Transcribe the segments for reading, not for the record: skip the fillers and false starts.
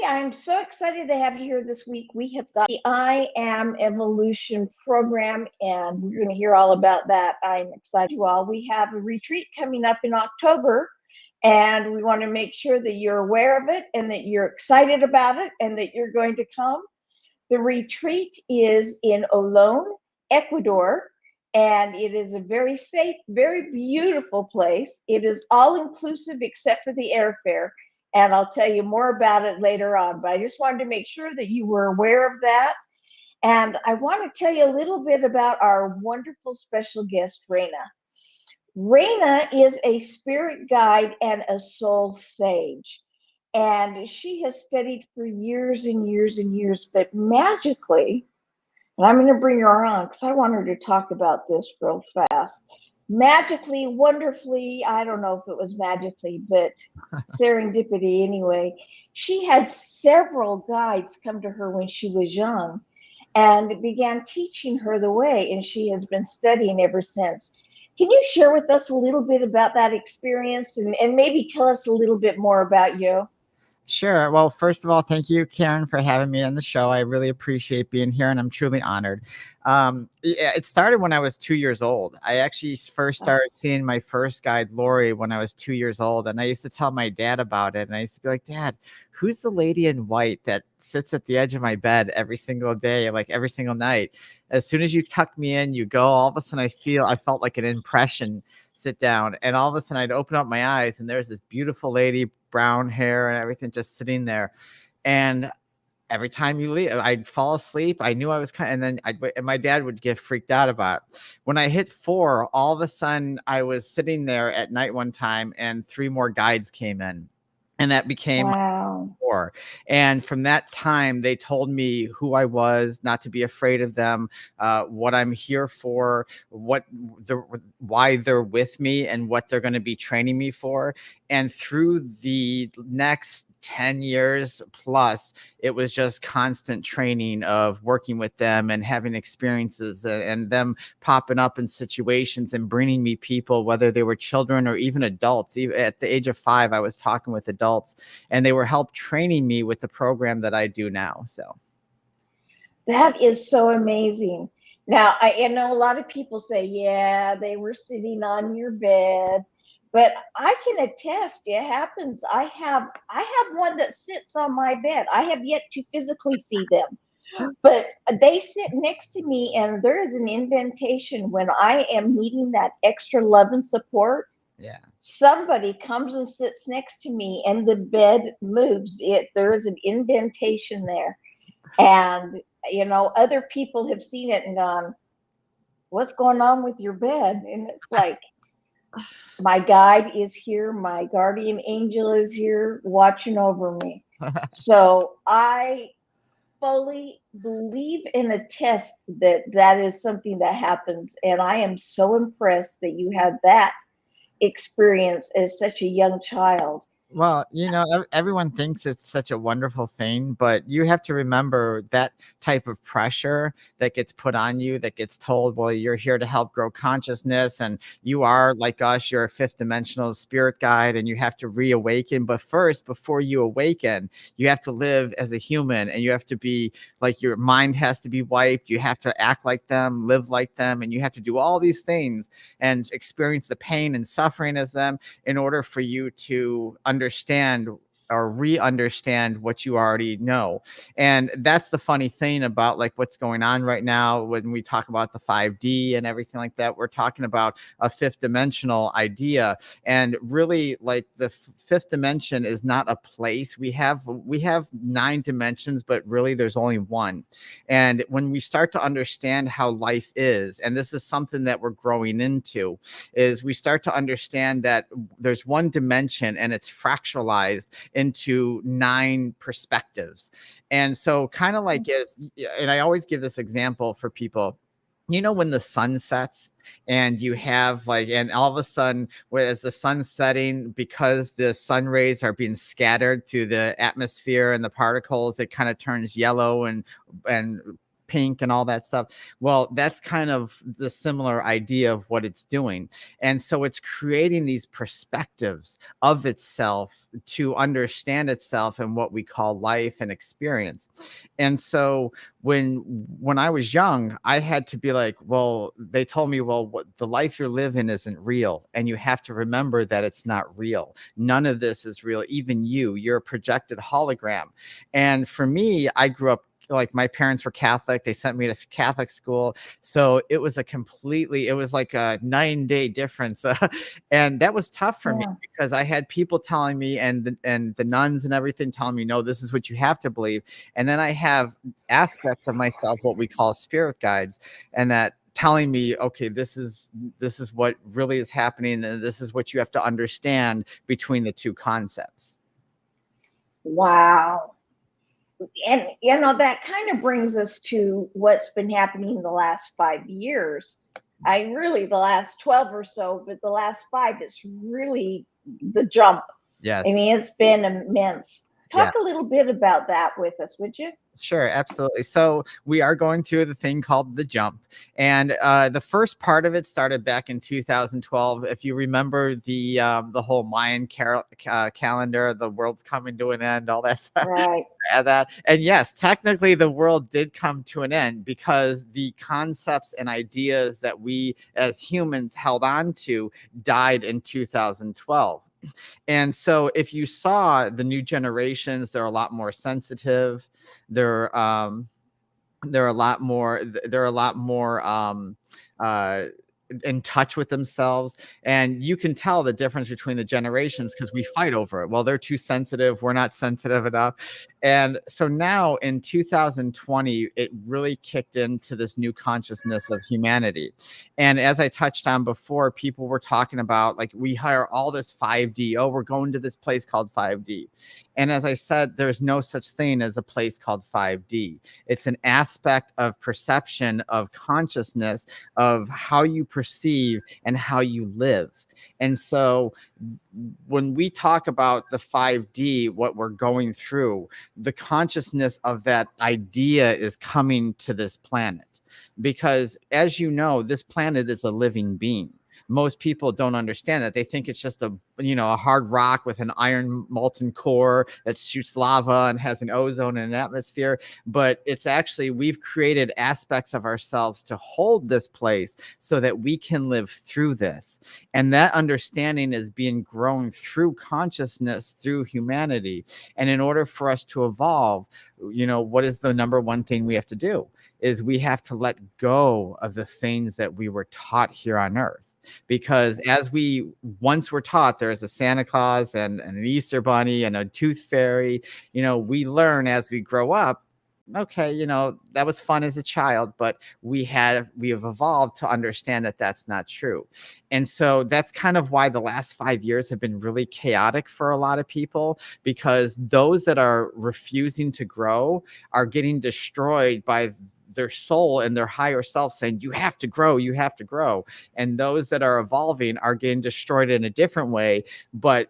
I'm so excited to have you here this week. We have got the I Am Evolution program, and we're going to hear all about that. I'm excited you all. We have a retreat coming up in October, and we want to make sure that you're aware of it and that you're excited about it and that you're going to come. The retreat is in Olón, Ecuador, and it is a very safe, very beautiful place. It is all inclusive except for the airfare. And I'll tell you more about it later on. But I just wanted to make sure that you were aware of that. And I want to tell you a little bit about our wonderful special guest, Raina. Raina is a spirit guide and a soul sage. And she has studied for years and years and years, but magically, and I'm going to bring her on because I want her to talk about this real fast. Magically, wonderfully, I don't know if it was magically, but serendipity anyway. She had several guides come to her when she was young and began teaching her the way, and she has been studying ever since. Can you share with us a little bit about that experience and maybe tell us a little bit more about you? Sure. Well, first of all, thank you, Karen, for having me on the show. I really appreciate being here, and I'm truly honored. It started when I was 2 years old. I actually first started seeing my first guide, Lori, when I was 2 years old, and I used to tell my dad about it. And I used to be like, "Dad, who's the lady in white that sits at the edge of my bed every single day, like every single night? As soon as you tuck me in, you go. All of a sudden, I felt like an impression sit down, and all of a sudden, I'd open up my eyes, and there's this beautiful lady, brown hair and everything, just sitting there. And every time you leave, I'd fall asleep. I knew I was and then and my dad would get freaked out about it. When I hit 4, all of a sudden I was sitting there at night one time, and 3 more guides came in, and that became Wow. 4. And from that time, they told me who I was, not to be afraid of them, what I'm here for, why they're with me, and what they're going to be training me for. And through the next 10 years plus, it was just constant training of working with them and having experiences and them popping up in situations and bringing me people, whether they were children or even adults. Even at the age of 5, I was talking with adults, and they were help training me with the program that I do now. So That is so amazing. Now, I know a lot of people say, yeah, they were sitting on your bed, but I can attest it happens. I have one that sits on my bed. I have yet to physically see them, but they sit next to me, and there is an indentation when I am needing that extra love and support. yeah. Somebody comes and sits next to me, and the bed moves. There is an indentation there, and other people have seen it and gone, "What's going on with your bed?" And it's like, my guide is here, my guardian angel is here watching over me. So I fully believe and attest that that is something that happens, and I am so impressed that you had that experience as such a young child. Well, everyone thinks it's such a wonderful thing, but you have to remember that type of pressure that gets put on you, that gets told, well, you're here to help grow consciousness, and you are like us, you're a 5th dimensional spirit guide, and you have to reawaken. But first, before you awaken, you have to live as a human, and you have to be like, your mind has to be wiped. You have to act like them, live like them, and you have to do all these things and experience the pain and suffering as them in order for you to understand or re-understand what you already know. And that's the funny thing about like what's going on right now when we talk about the 5D and everything like that. We're talking about a 5th dimensional idea, and really like the 5th dimension is not a place. We have 9 dimensions, but really there's only one. And when we start to understand how life is, and this is something that we're growing into, is we start to understand that there's one dimension and it's fractalized into 9 perspectives. And so kind of like and I always give this example for people. When the sun sets and you have like, and all of a sudden, whereas the sun's setting, because the sun rays are being scattered to the atmosphere and the particles, it kind of turns yellow and pink and all that stuff. Well, that's kind of the similar idea of what it's doing. And so it's creating these perspectives of itself to understand itself and what we call life and experience. And so when I was young, I had to be like, well, they told me, well, what the life you're living isn't real, and you have to remember that it's not real. None of this is real. Even you're a projected hologram. And for me, I grew up, like, my parents were Catholic. They sent me to Catholic school. So it was like a 9-day difference. And that was tough for me, Yeah. because I had people telling me, and the nuns and everything telling me, no, this is what you have to believe. And then I have aspects of myself, what we call spirit guides, and that telling me, okay, this is what really is happening, and this is what you have to understand between the two concepts. Wow. And that kind of brings us to what's been happening the last 5 years. The last 12 or so, but the last 5 is really the jump. Yes. I mean, it's been immense. Yeah. Talk a little bit about that with us, would you? Sure, absolutely. So we are going through the thing called the jump, and the first part of it started back in 2012. If you remember the whole Mayan calendar, the world's coming to an end, all that stuff. Right. And yes, technically the world did come to an end, because the concepts and ideas that we as humans held on to died in 2012. And so if you saw the new generations, they're a lot more sensitive. They're a lot more in touch with themselves, and you can tell the difference between the generations because we fight over it. Well, they're too sensitive, we're not sensitive enough. And so now in 2020, it really kicked into this new consciousness of humanity. And as I touched on before, people were talking about, like, we hire all this 5D. Oh, we're going to this place called 5D. And as I said, there's no such thing as a place called 5D. It's an aspect of perception, of consciousness, of how you perceive and how you live. And so when we talk about the 5D, what we're going through, the consciousness of that idea is coming to this planet. Because, as you know, this planet is a living being. Most people don't understand that. They think it's just a hard rock with an iron molten core that shoots lava and has an ozone and an atmosphere. But it's actually, we've created aspects of ourselves to hold this place so that we can live through this. And that understanding is being grown through consciousness, through humanity. And in order for us to evolve, what is the number one thing we have to do? Is we have to let go of the things that we were taught here on earth. Because as we once were taught, there's a Santa Claus and an Easter Bunny and a Tooth Fairy, we learn as we grow up, okay, that was fun as a child, but we have evolved to understand that that's not true. And so that's kind of why the last 5 years have been really chaotic for a lot of people, because those that are refusing to grow are getting destroyed by their soul and their higher self saying, you have to grow, you have to grow. And those that are evolving are getting destroyed in a different way, but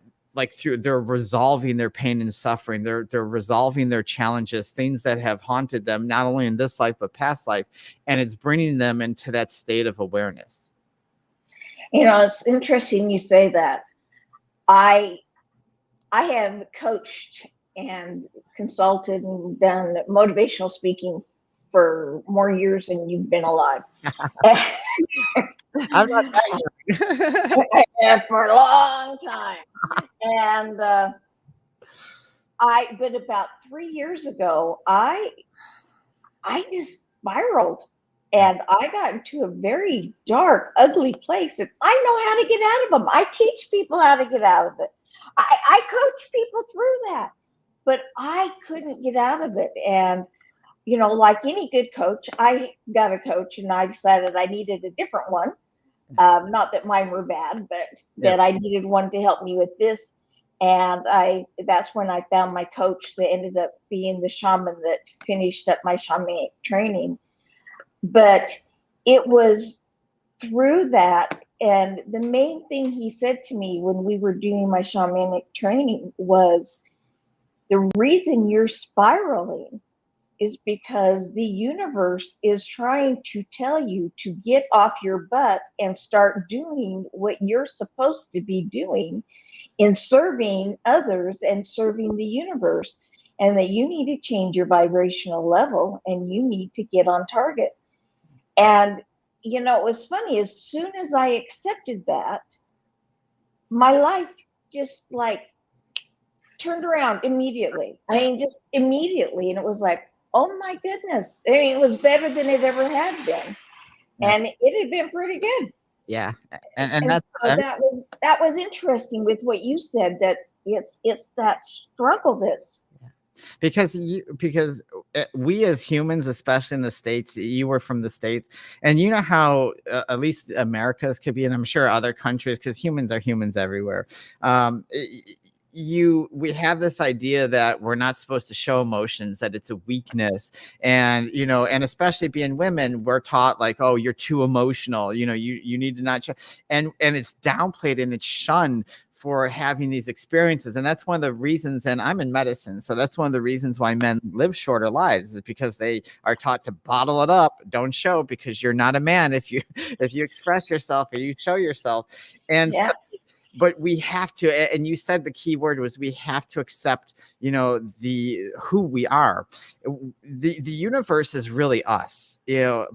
they're resolving their pain and suffering. They're resolving their challenges, things that have haunted them, not only in this life, but past life. And it's bringing them into that state of awareness. It's interesting you say that. I have coached and consulted and done motivational speaking for more years than you've been alive. I'm not that young. For a long time. And but about 3 years ago, I just spiraled, and I got into a very dark, ugly place. And I know how to get out of them. I teach people how to get out of it. I coach people through that, but I couldn't get out of it. And like any good coach, I got a coach, and I decided I needed a different one. Not that mine were bad, but that I needed one to help me with this. And that's when I found my coach that ended up being the shaman that finished up my shamanic training. But it was through that. And the main thing he said to me when we were doing my shamanic training was, the reason you're spiraling is because the universe is trying to tell you to get off your butt and start doing what you're supposed to be doing in serving others and serving the universe, and that you need to change your vibrational level and you need to get on target. And, you know, it was funny, as soon as I accepted that, my life just like turned around immediately. I mean, just immediately. And it was like, oh my goodness. I mean, it was better than it ever had been. And it had been pretty good. Yeah. And And that's, so that was interesting with what you said, that it's that struggle this. because we as humans, especially in the States, you were from the States, and you know how at least Americas could be, and I'm sure other countries, because humans are humans everywhere. We have this idea that we're not supposed to show emotions, that it's a weakness, and and especially being women, we're taught like, oh, you're too emotional, you need to not show, and it's downplayed and it's shunned for having these experiences. And that's one of the reasons, and I'm in medicine, so that's one of the reasons why men live shorter lives, is because they are taught to bottle it up, don't show, because you're not a man if you express yourself or you show yourself. And Yeah. so, but we have to, and you said the key word was, we have to accept, who we are. The universe is really us,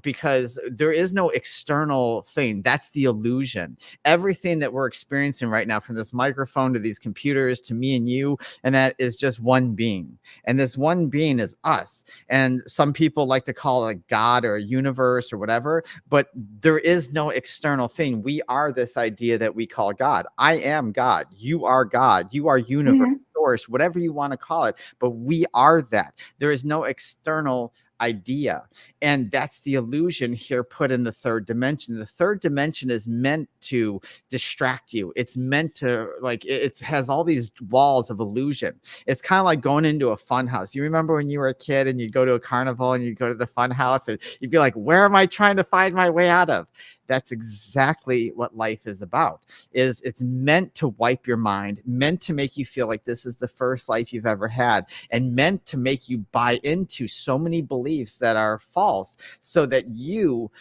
because there is no external thing. That's the illusion. Everything that we're experiencing right now, from this microphone to these computers to me and you, and that is just one being. And this one being is us. And some people like to call it a God or a universe or whatever, but there is no external thing. We are this idea that we call God. I am God. You are God. You are universe, source, whatever you want to call it. But we are that. There is no external idea. And that's the illusion here put in the third dimension. The third dimension is meant to distract you. It's meant to, like, it has all these walls of illusion. It's kind of like going into a fun house. You remember when you were a kid and you'd go to a carnival and you'd go to the fun house and you'd be like, where am I trying to find my way out of? That's exactly what life is about. It's meant to wipe your mind, meant to make you feel like this is the first life you've ever had, and meant to make you buy into so many beliefs that are false, so that you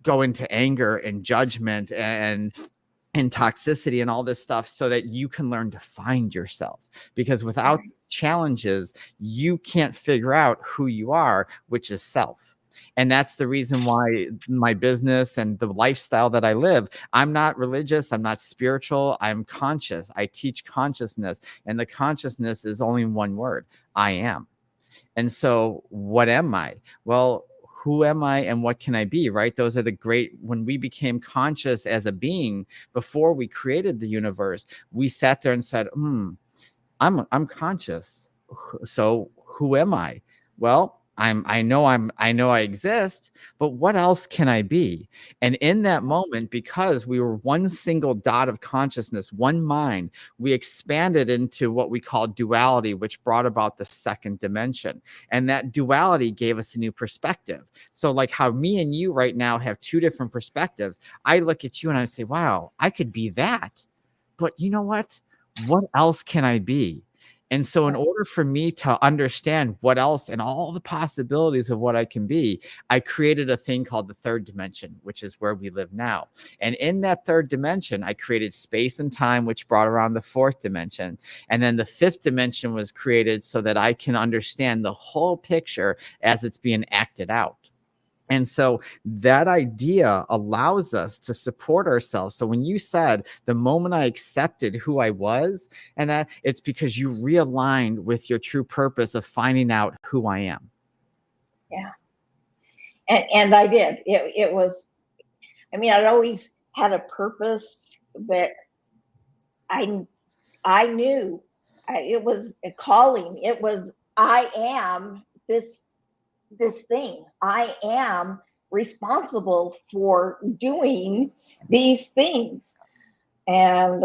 go into anger and judgment and toxicity and all this stuff, so that you can learn to find yourself. Because without challenges, you can't figure out who you are, which is self. And that's the reason why my business and the lifestyle that I live, I'm not religious, I'm not spiritual, I'm conscious. I teach consciousness, and the consciousness is only one word: I am. And so what am I? Well, who am I and what can I be, right? Those are the great, when we became conscious as a being, before we created the universe, we sat there and said, I'm conscious. So who am I? Well, I know I exist, but what else can I be? And in that moment, because we were one single dot of consciousness, one mind, we expanded into what we call duality, which brought about the second dimension. And that duality gave us a new perspective. So like how me and you right now have two different perspectives. I look at you and I say, wow, I could be that. But you know what? What else can I be? And so in order for me to understand what else and all the possibilities of what I can be, I created a thing called the third dimension, which is where we live now. And in that third dimension, I created space and time, which brought around the fourth dimension. And then the fifth dimension was created so that I can understand the whole picture as it's being acted out. And so that idea allows us to support ourselves. So when you said the moment I accepted who I was, and that it's because you realigned with your true purpose of finding out who I am. Yeah. And I did. It was, I mean, I'd always had a purpose, but I knew it was a calling. It was, I am this thing. I am responsible for doing these things. And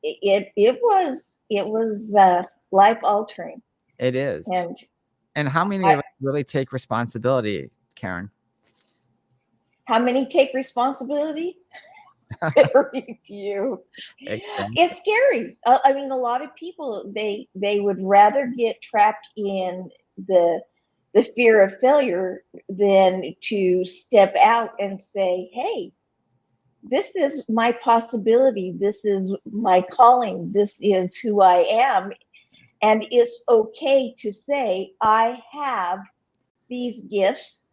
it was life altering. It is. And how many of us really take responsibility, Karen? How many take responsibility? Very few. Exactly. It's scary. I mean, a lot of people, they would rather get trapped in the the fear of failure than to step out and say, hey, this is my possibility. This is my calling. This is who I am. And it's okay to say, I have these gifts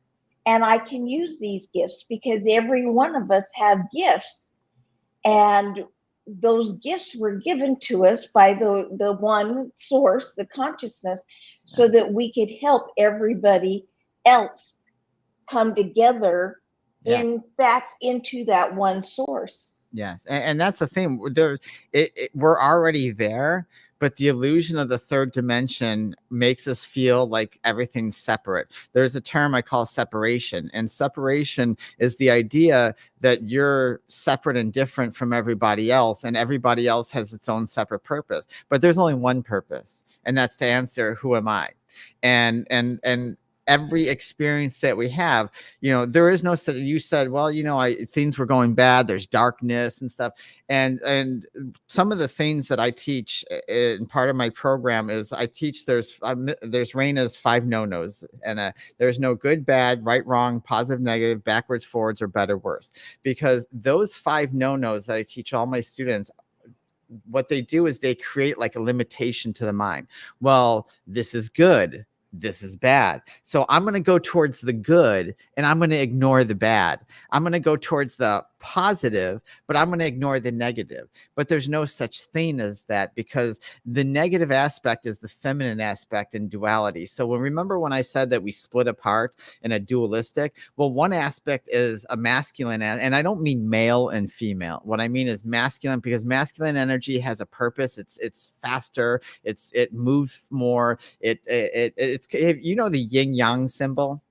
and I can use these gifts, because every one of us have gifts. And those gifts were given to us by the one source, the consciousness, so that we could help everybody else come together Yeah. back into that one source. Yes, and that's the thing. We're already there, but the illusion of the third dimension makes us feel like everything's separate. There's a term I call separation, and separation is the idea that you're separate and different from everybody else, and everybody else has its own separate purpose. But there's only one purpose, and that's to answer, who am I? And every experience that we have, there is no, you said, well, things were going bad, there's darkness and stuff. And some of the things that I teach in part of my program is I teach there's Raina's 5 no-nos, and there's no good, bad, right, wrong, positive, negative, backwards, forwards, or better, worse. Because those 5 no-nos that I teach all my students, what they do is they create like a limitation to the mind. Well, this is good, this is bad, so I'm going to go towards the good and I'm going to ignore the bad. I'm going to go towards the positive, but I'm going to ignore the negative. But there's no such thing as that, because the negative aspect is the feminine aspect in duality. So remember when I said that we split apart in a dualistic? Well, one aspect is a masculine, and I don't mean male and female. What I mean is masculine, because masculine energy has a purpose. It's faster. It moves more. It's the yin yang symbol.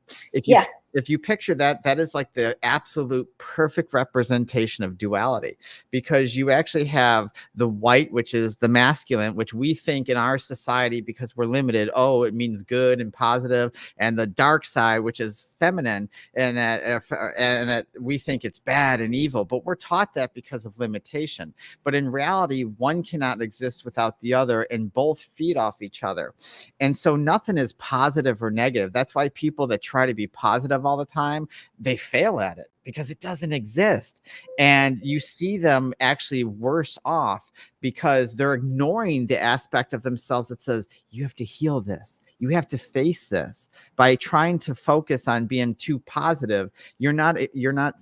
If you picture that, that is like the absolute perfect representation of duality, because you actually have the white, which is the masculine, which we think in our society, because we're limited, it means good and positive, and the dark side, which is feminine, and that we think it's bad and evil. But we're taught that because of limitation. But in reality, one cannot exist without the other, and both feed off each other. And so nothing is positive or negative. That's why people that try to be positive all the time, they fail at it, because it doesn't exist. And you see them actually worse off because they're ignoring the aspect of themselves that says, you have to heal this, you have to face this. By trying to focus on being too positive, you're not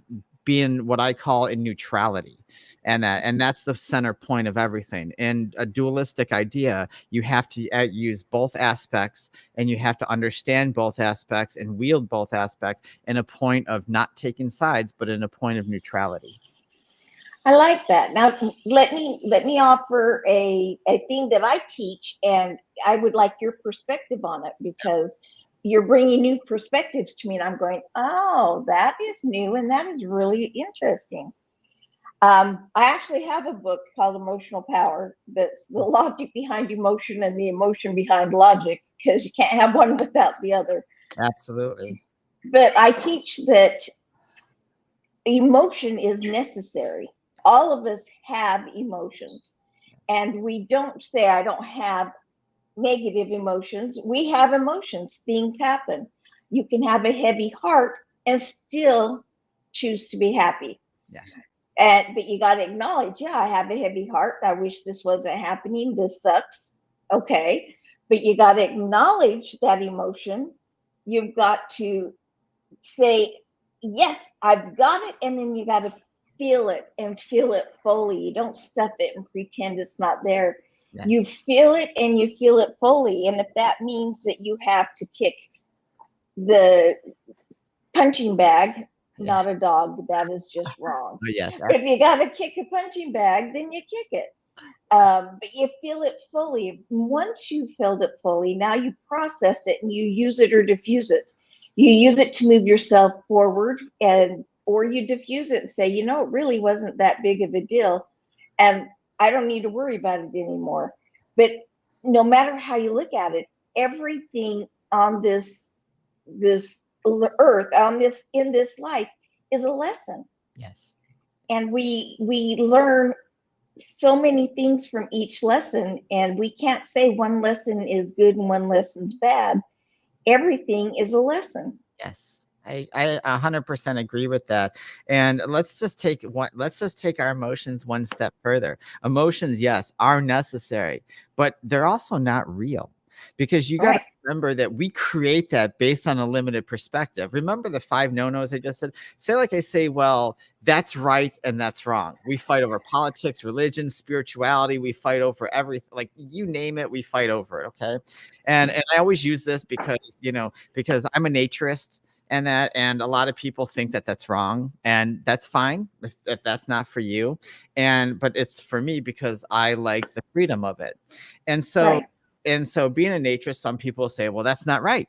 being what I call in neutrality. And that's the center point of everything. In a dualistic idea, you have to use both aspects, and you have to understand both aspects and wield both aspects in a point of not taking sides, but in a point of neutrality. I like that. Now, let me offer a thing that I teach, and I would like your perspective on it, because you're bringing new perspectives to me, and I'm going, oh, that is new, and that is really interesting. I actually have a book called Emotional Power. That's the logic behind emotion and the emotion behind logic, because you can't have one without the other. Absolutely. But I teach that emotion is necessary. All of us have emotions, and we don't say, I don't have negative emotions. We have emotions. Things happen. You can have a heavy heart and still choose to be happy. Yes. But you got to acknowledge, yeah, I have a heavy heart. I wish this wasn't happening. This sucks. Okay. But you got to acknowledge that emotion. You've got to say, yes, I've got it. And then you got to feel it, and feel it fully. You don't stuff it and pretend it's not there. Yes. You feel it, and you feel it fully. And if that means that you have to kick the punching bag, not a dog, that is just wrong. Yes. If you got to kick a punching bag, then you kick it. But you feel it fully. Once you filled it fully, now you process it and you use it or diffuse it. You use it to move yourself forward, or you diffuse it and say, it really wasn't that big of a deal, and I don't need to worry about it anymore. But no matter how you look at it, everything on this earth, in this life, is a lesson. Yes. And we learn so many things from each lesson, and we can't say one lesson is good and one lesson's bad. everything is a lesson. Yes. I 100% agree with that. And let's just take our emotions one step further. Emotions, yes, are necessary, but they're also not real, because you got to Right. remember that we create that based on a limited perspective. Remember the five no-nos I just said? Say like I say, well, that's right and that's wrong. We fight over politics, religion, spirituality. We fight over everything. Like you name it, we fight over it. Okay. And I always use this because, because I'm a naturist, and a lot of people think that that's wrong, and that's fine if that's not for you, but it's for me because I like the freedom of it. and so Right. and so being a naturist, some people say, well, that's not right.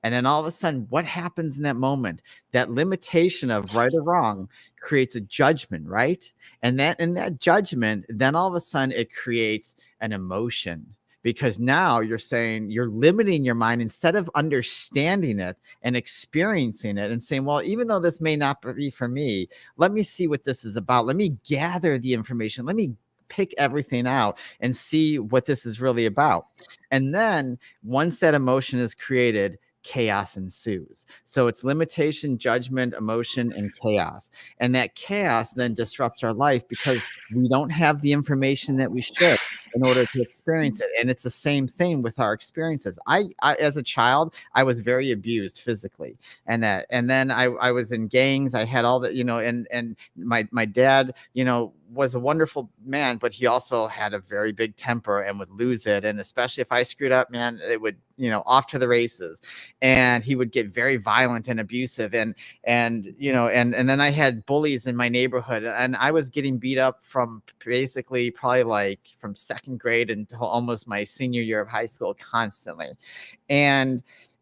And then all of a sudden, what happens in that moment? That limitation of right or wrong creates a judgment, right? And that in that judgment, then all of a sudden it creates an emotion, because now you're saying you're limiting your mind instead of understanding it and experiencing it and saying, well, even though this may not be for me, let me see what this is about. Let me gather the information. Let me pick everything out and see what this is really about. And then once that emotion is created, chaos ensues. So it's limitation, judgment, emotion, and chaos. And that chaos then disrupts our life because we don't have the information that we should in order to experience it. And it's the same thing with our experiences. I as a child, I was very abused physically. And then I was in gangs. I had all that, and my dad, was a wonderful man, but he also had a very big temper and would lose it. And especially if I screwed up, man, it would, off to the races. And he would get very violent and abusive. And then I had bullies in my neighborhood, and I was getting beat up from basically probably like from second grade until almost my senior year of high school constantly.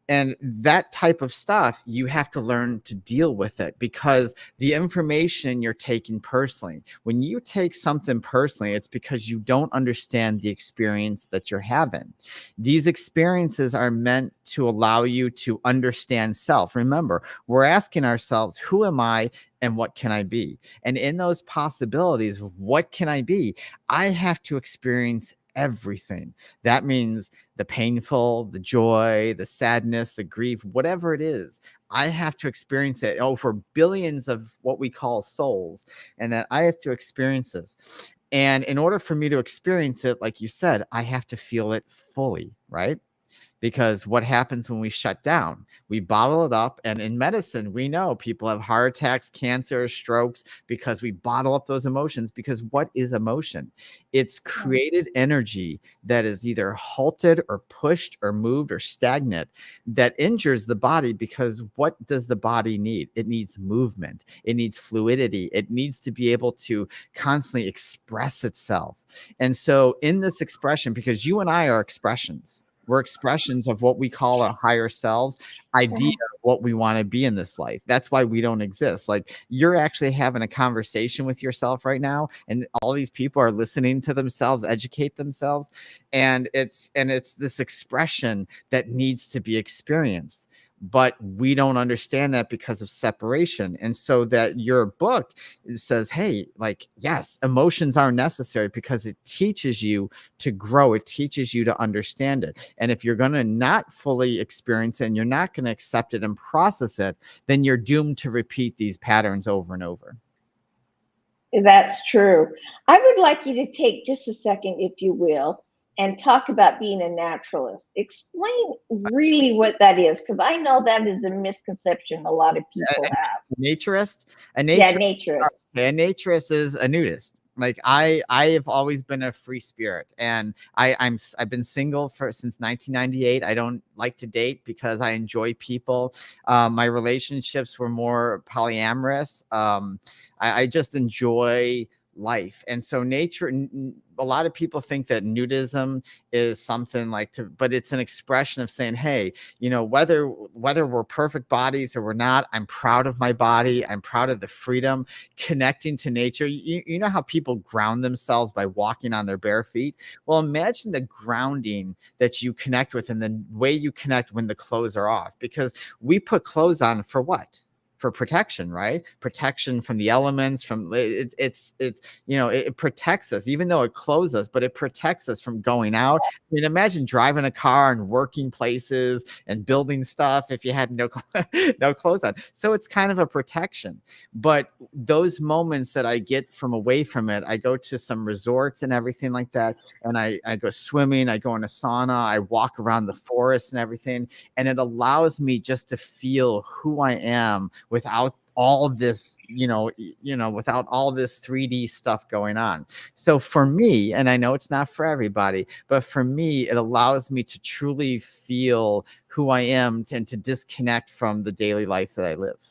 And that type of stuff, you have to learn to deal with it, because the information you're taking personally, when you take something personally, it's because you don't understand the experience that you're having. These experiences are meant to allow you to understand self. Remember, we're asking ourselves, who am I and what can I be? And in those possibilities, what can I be? I have to experience everything. That means the painful, the joy, the sadness, the grief, whatever it is. I have to experience it. Oh, for billions of what we call souls, and that I have to experience this. And in order for me to experience it, like you said, I have to feel it fully, right? Because what happens when we shut down? We bottle it up. And in medicine, we know people have heart attacks, cancer, strokes, because we bottle up those emotions. Because what is emotion? It's created energy that is either halted or pushed or moved or stagnant, that injures the body. Because what does the body need? It needs movement. It needs fluidity. It needs to be able to constantly express itself. And so in this expression, because you and I are expressions, we're expressions of what we call our higher selves, idea of what we want to be in this life. That's why we don't exist. Like, you're actually having a conversation with yourself right now, and all these people are listening to themselves educate themselves. And it's this expression that needs to be experienced. But we don't understand that because of separation. And so that your book says, hey, like, yes, emotions are necessary because it teaches you to grow. It teaches you to understand it. And if you're going to not fully experience it and you're not going to accept it and process it, then you're doomed to repeat these patterns over and over. That's true. I would like you to take just a second, if you will, and talk about being a naturalist. Explain really what that is, because I know that is a misconception a lot of people have. A naturist, a Yeah, naturist, naturist. a naturist is a nudist. Like, I have always been a free spirit, and I've been single since 1998. I don't like to date because I enjoy people. My relationships were more polyamorous. I just enjoy life. And so a lot of people think that nudism is something like but it's an expression of saying, hey, whether we're perfect bodies or we're not, I'm proud of my body. I'm proud of the freedom, connecting to nature. You know how people ground themselves by walking on their bare feet? Well, imagine the grounding that you connect with and the way you connect when the clothes are off, because we put clothes on for what? for protection, right? Protection from the elements, from it's you know, it protects us, even though it clothes us, but it protects us from going out. I mean, imagine driving a car and working places and building stuff if you had no no clothes on. So it's kind of a protection. But those moments that I get from away from it, I go to some resorts and everything like that, and I go swimming, I go in a sauna, I walk around the forest and everything, and it allows me just to feel who I am without all this, without all this 3D stuff going on. So for me, and I know it's not for everybody, but for me, it allows me to truly feel who I am and to disconnect from the daily life that I live.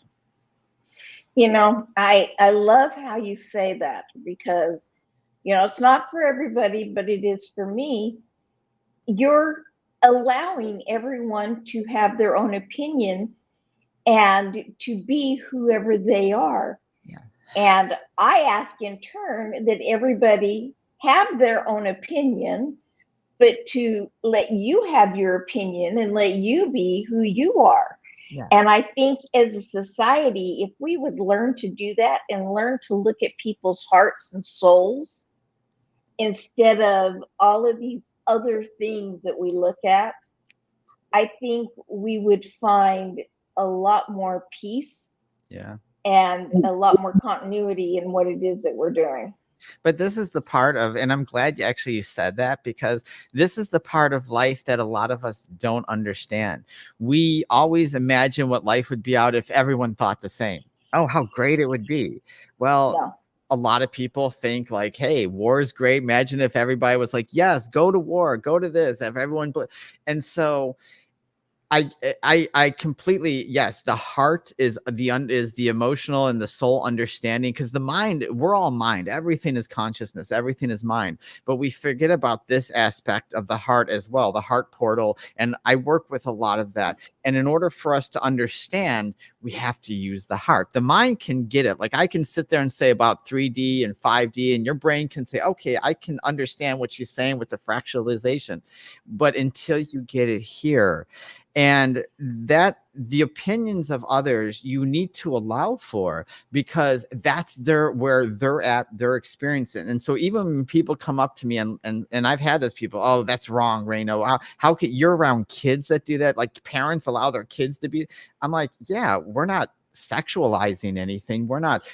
I love how you say that, because it's not for everybody, but it is for me. You're allowing everyone to have their own opinion and to be whoever they are. Yeah. And I ask in turn that everybody have their own opinion, but to let you have your opinion and let you be who you are. Yeah. And I think as a society, if we would learn to do that and learn to look at people's hearts and souls instead of all of these other things that we look at, I think we would find a lot more peace. Yeah. And a lot more continuity in what it is that we're doing. But this is the part of, and I'm glad you said that, because this is the part of life that a lot of us don't understand. We always imagine what life would be out if everyone thought the same. Oh, how great it would be. Well, Yeah. A lot of people think like, hey, war is great. Imagine if everybody was like, yes, go to war, go to this, if everyone, and so I completely, yes, the heart is the emotional and the soul understanding, because the mind, we're all mind, everything is consciousness, everything is mind, but we forget about this aspect of the heart as well, the heart portal. And I work with a lot of that, and in order for us to understand, we have to use the heart. The mind can get it, like I can sit there and say about 3D and 5D, and your brain can say, okay, I can understand what she's saying with the fractalization, but until you get it here, and that the opinions of others you need to allow for, because that's where they're at, they're experiencing. And so even when people come up to me and I've had those people, oh, that's wrong, Rayno, how could you're around kids that do that, like parents allow their kids to be. I'm like, yeah, we're not sexualizing anything, we're not,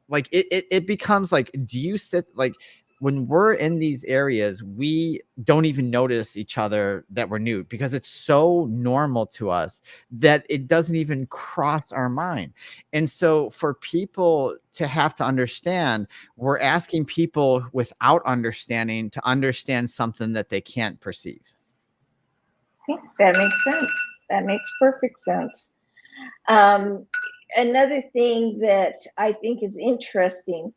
like it becomes like, do you sit like, when we're in these areas, we don't even notice each other that we're nude, because it's so normal to us that it doesn't even cross our mind. And so for people to have to understand, we're asking people without understanding to understand something that they can't perceive. That makes sense. That makes perfect sense. Another thing that I think is interesting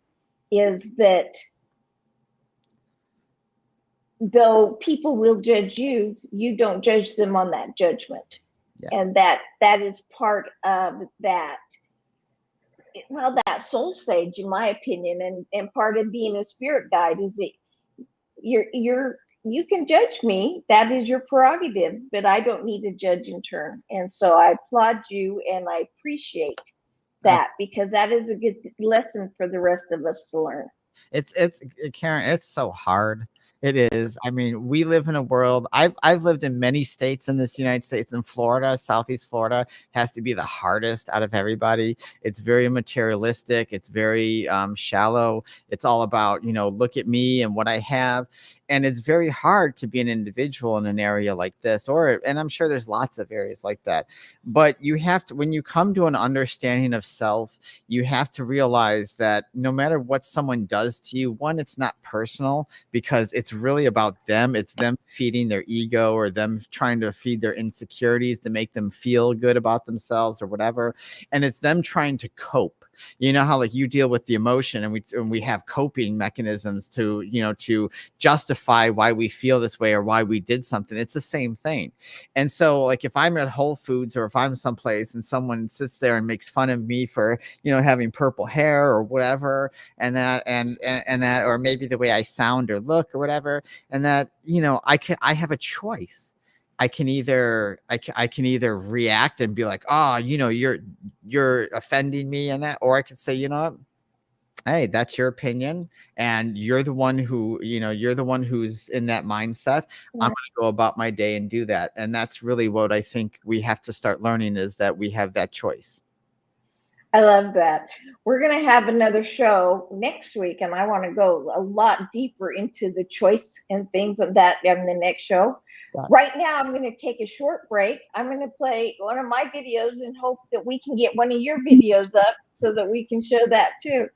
is that though people will judge you, you don't judge them on that judgment. Yeah. And that is part of that, well, that soul stage, in my opinion, and part of being a spirit guide is that you can judge me, that is your prerogative, but I don't need to judge in turn. And so I applaud you and I appreciate that, because that is a good lesson for the rest of us to learn. It's Karen, it's so hard. It is. I mean, we live in a world. I've lived in many states in this United States. In Florida, Southeast Florida has to be the hardest out of everybody. It's very materialistic. It's very shallow. It's all about, look at me and what I have. And it's very hard to be an individual in an area like this, and I'm sure there's lots of areas like that. But you have to, when you come to an understanding of self, you have to realize that no matter what someone does to you, one, it's not personal, because it's really about them. It's them feeding their ego, or them trying to feed their insecurities to make them feel good about themselves or whatever. And it's them trying to cope. You know how like you deal with the emotion, and we have coping mechanisms to, to justify why we feel this way or why we did something. It's the same thing. And so like if I'm at Whole Foods, or if I'm someplace and someone sits there and makes fun of me for, having purple hair or whatever, and that, and that, or maybe the way I sound or look or whatever, and that, I have a choice. I can either react and be like, oh, you're offending me in that, or I could say, you know what, hey, that's your opinion, and you're the one who, you're the one who's in that mindset. I'm going to go about my day and do that. And that's really what I think we have to start learning, is that we have that choice. I love that. We're going to have another show next week, and I want to go a lot deeper into the choice and things of that in the next show. Yes. Right now, I'm going to take a short break. I'm going to play one of my videos and hope that we can get one of your videos up so that we can show that too.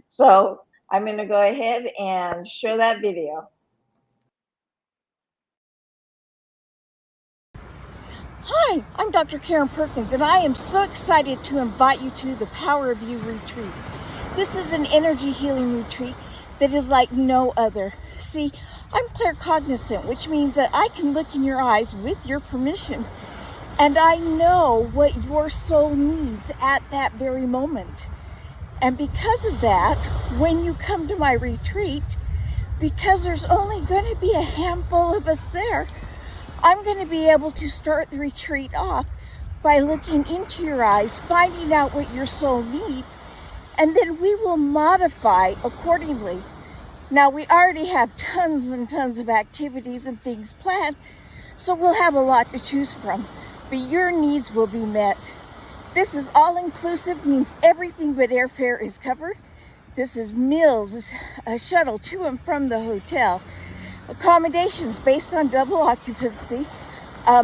So I'm going to go ahead and show that video. Hi, I'm Dr. Karen Perkins, and I am so excited to invite you to the Power of You retreat. This is an energy healing retreat that is like no other. See, I'm claircognizant, which means that I can look in your eyes with your permission, and I know what your soul needs at that very moment. And because of that, when you come to my retreat, because there's only going to be a handful of us there, I'm going to be able to start the retreat off by looking into your eyes, finding out what your soul needs, and then we will modify accordingly. Now, we already have tons and tons of activities and things planned, so we'll have a lot to choose from, but your needs will be met. This is all-inclusive, means everything but airfare is covered. This is meals, a shuttle to and from the hotel, accommodations based on double occupancy,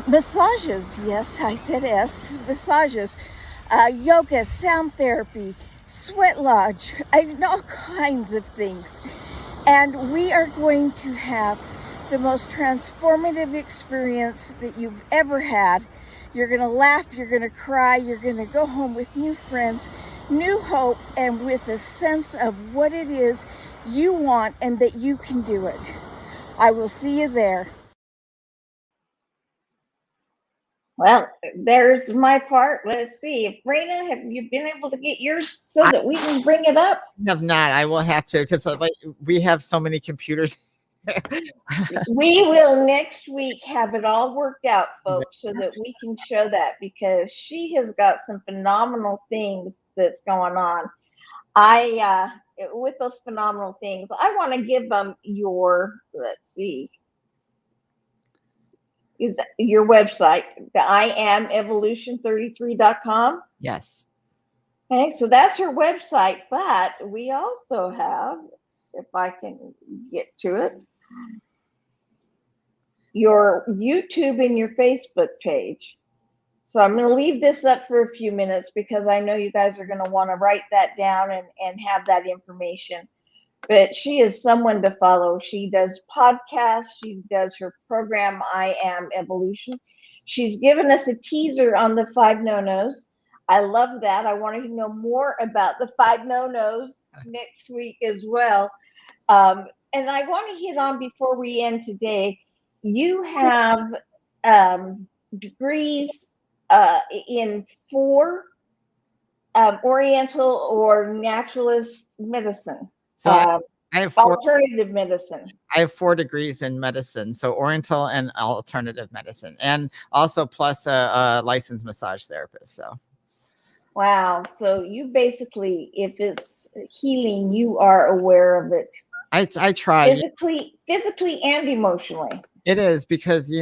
massages, yes, I said S, massages, yoga, sound therapy, sweat lodge, all kinds of things. And we are going to have the most transformative experience that you've ever had. You're going to laugh, you're going to cry, you're going to go home with new friends, new hope, and with a sense of what it is you want and that you can do it. I will see you there. Well, there's my part. Let's see. If Raina, have you been able to get yours so that we can bring it up? I have not. I will have to, because we have so many computers. We will next week have it all worked out, folks, so that we can show that, because she has got some phenomenal things that's going on. With those phenomenal things, I want to give them let's see, is your website, the IamEvolution33.com. Yes. Okay, so that's her website, but we also have, if I can get to it, your YouTube and your Facebook page. So I'm going to leave this up for a few minutes because I know you guys are going to want to write that down and have that information. But she is someone to follow. She does podcasts. She does her program, I Am Evolution. She's given us a teaser on the 5 no-nos. I love that. I want to know more about the 5 no-nos next week as well. And I want to hit on, before we end today, you have degrees in 4 Oriental or naturalist medicine. So I have 4 alternative medicine. I have 4 degrees in medicine, so Oriental and alternative medicine, and also plus a licensed massage therapist. So, wow. So you basically, if it's healing, you are aware of it. I try physically and emotionally. It is, because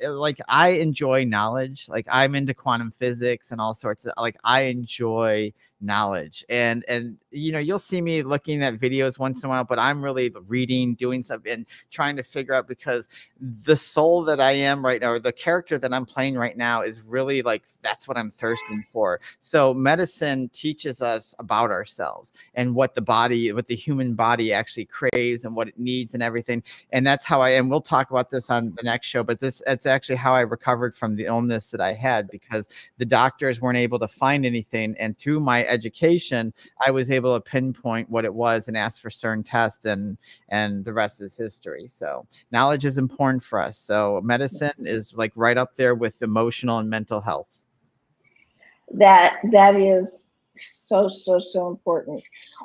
like, I enjoy knowledge. Like, I'm into quantum physics and all sorts of, like, I enjoy knowledge, and you'll see me looking at videos once in a while, but I'm really reading, doing something, and trying to figure out, because the soul that I am right now, or the character that I'm playing right now, is really like, that's what I'm thirsting for. So medicine teaches us about ourselves and what the human body actually craves and what it needs and everything. And that's how and we'll talk about this on the next show, but it's actually how I recovered from the illness that I had, because the doctors weren't able to find anything, and through my education, I was able to pinpoint what it was and ask for certain tests, and the rest is history. So knowledge is important for us. So medicine is like right up there with emotional and mental health. That is so important.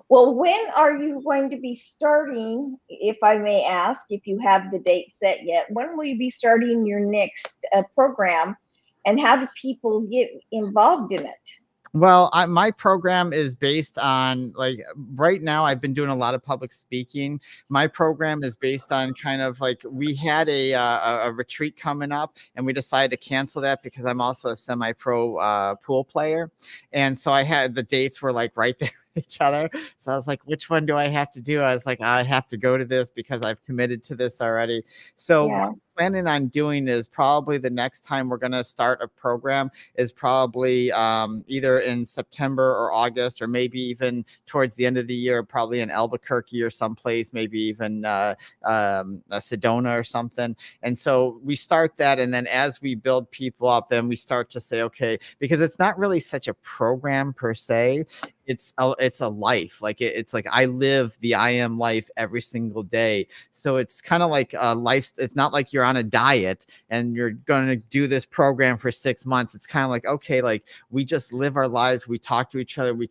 Well, when are you going to be starting, if I may ask, if you have the date set yet? When will you be starting your next program, and how do people get involved in it? Well, my program is based on, like, right now I've been doing a lot of public speaking. My program is based on kind of like, we had a retreat coming up and we decided to cancel that because I'm also a semi-pro pool player. And so I had the dates were like right there with each other. So I was like, which one do I have to do? I was like, I have to go to this because I've committed to this already. So what Yeah. I'm planning on doing is probably the next time we're going to start a program is probably either in September or August, or maybe even towards the end of the year, probably in Albuquerque or someplace, maybe even Sedona or something. And so we start that. And then as we build people up, then we start to say, okay, because it's not really such a program per se. It's a life. Like it's like I live the I am life every single day. So it's kind of like a life. It's not like you're on a diet and you're going to do this program for 6 months. It's kind of like, okay, like we just live our lives. We talk to each other. We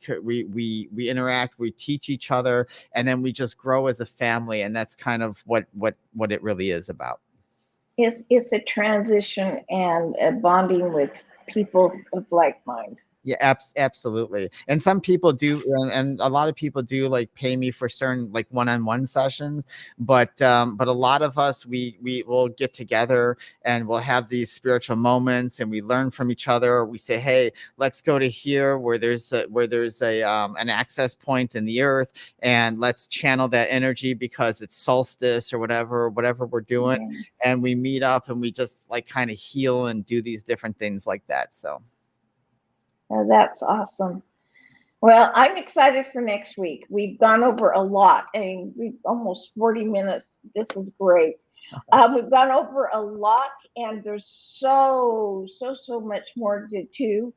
interact. We teach each other, and then we just grow as a family. And that's kind of what it really is about. It's a transition and a bonding with people of like mind. Yeah, absolutely. And some people do, and a lot of people do like pay me for certain like one-on-one sessions. But a lot of us, we will get together and we'll have these spiritual moments, and we learn from each other. We say, hey, let's go to here where there's a an access point in the earth, and let's channel that energy because it's solstice or whatever we're doing. Yeah. And we meet up and we just like kind of heal and do these different things like that. So. That's awesome. Well, I'm excited for next week. We've gone over a lot. I mean, we've almost 40 minutes. This is great. We've gone over a lot, and there's so much more to do.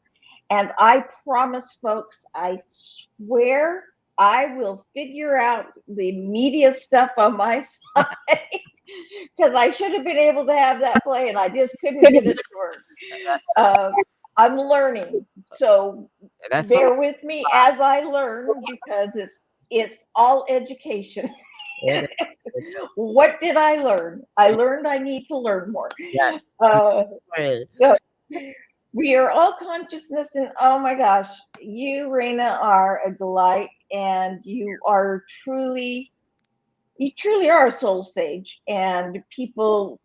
And I promise, folks, I swear I will figure out the media stuff on my side because I should have been able to have that play, and I just couldn't get it to work. Uh, I'm learning, so That's what bear with me as I learn because it's all education. it What did I learn? I learned I need to learn more. is. Uh, Right. so we are all consciousness, and oh my gosh, you, Raina, are a delight, and you truly are a soul sage, and people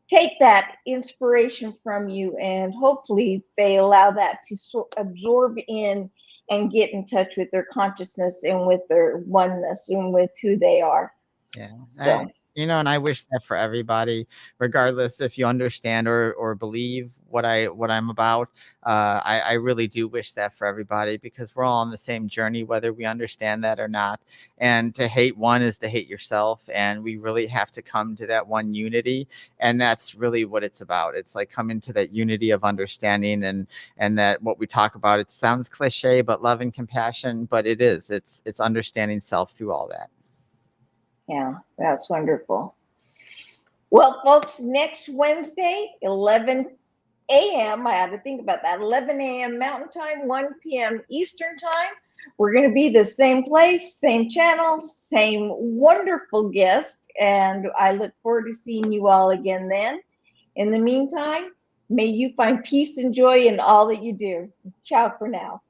take that inspiration from you, and hopefully they allow that to absorb in and get in touch with their consciousness and with their oneness and with who they are. Yeah. So And I wish that for everybody, regardless if you understand or believe what I'm about. I really do wish that for everybody because we're all on the same journey, whether we understand that or not. And to hate one is to hate yourself. And we really have to come to that one unity. And that's really what it's about. It's like coming to that unity of understanding, and that what we talk about, it sounds cliche, but love and compassion, but it is. It's understanding self through all that. yeah, that's wonderful. Well, folks, next Wednesday, 11 a.m. I had to think about that. 11 a.m. Mountain Time, 1 p.m. Eastern Time. We're going to be the same place, same channel, same wonderful guest. And I look forward to seeing you all again then. In the meantime, may you find peace and joy in all that you do. Ciao for now.